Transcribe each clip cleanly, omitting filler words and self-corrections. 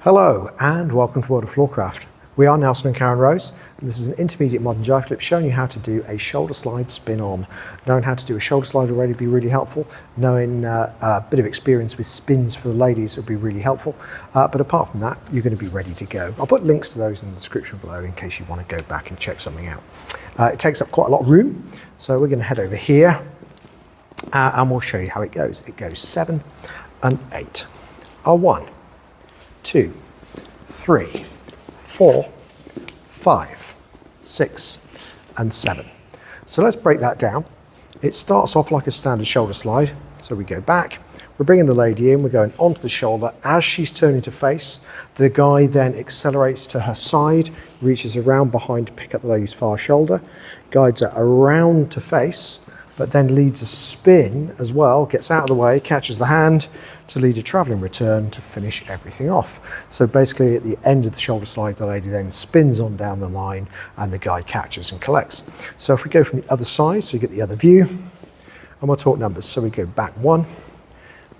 Hello and welcome to World of Floorcraft. We are Nelson and Karen Rose, and this is an intermediate modern jive clip showing you how to do a shoulder slide spin on. Knowing how to do a shoulder slide already would be really helpful. Knowing a bit of experience with spins for the ladies would be really helpful. But apart from that, you're going to be ready to go. I'll put links to those in the description below in case you want to go back and check something out. It takes up quite a lot of room, so we're going to head over here and we'll show you how it goes. It goes 7 and 8. 1, 2, 3, 4, 5, 6 and 7. So let's break that down. It starts off like a standard shoulder slide. So we go back, we're bringing the lady in, we're going onto the shoulder. As she's turning to face, the guy then accelerates to her side, reaches around behind to pick up the lady's far shoulder, guides her around to face, but then leads a spin as well, gets out of the way, catches the hand to lead a travelling return to finish everything off. So basically at the end of the shoulder slide, the lady then spins on down the line and the guy catches and collects. So if we go from the other side, so you get the other view, and we'll talk numbers. So we go back 1,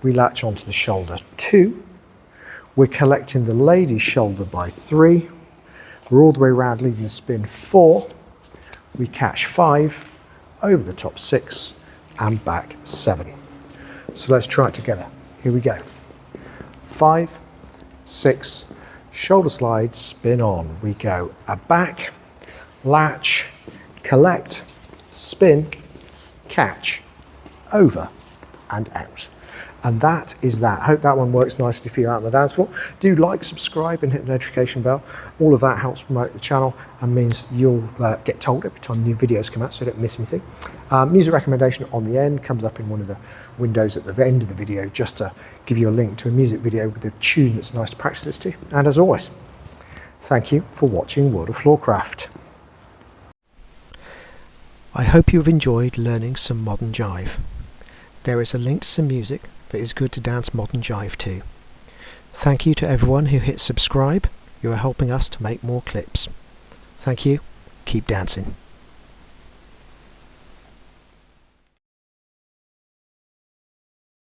we latch onto the shoulder 2, we're collecting the lady's shoulder by 3, we're all the way around leading the spin 4, we catch 5, over the top 6 and back 7. So let's try it together. Here we go. 5, 6, shoulder slide, spin on. We go a back, latch, collect, spin, catch, over and out. And that is that. Hope that one works nicely for you out on the dance floor. Do like, subscribe and hit the notification bell. All of that helps promote the channel and means you'll get told every time new videos come out so you don't miss anything. Music recommendation on the end comes up in one of the windows at the end of the video just to give you a link to a music video with a tune that's nice to practice this to. And as always, thank you for watching World of Floorcraft. I hope you've enjoyed learning some modern jive. There is a link to some music that is good to dance modern jive to. Thank you to everyone who hit subscribe. You are helping us to make more clips. Thank you. Keep dancing.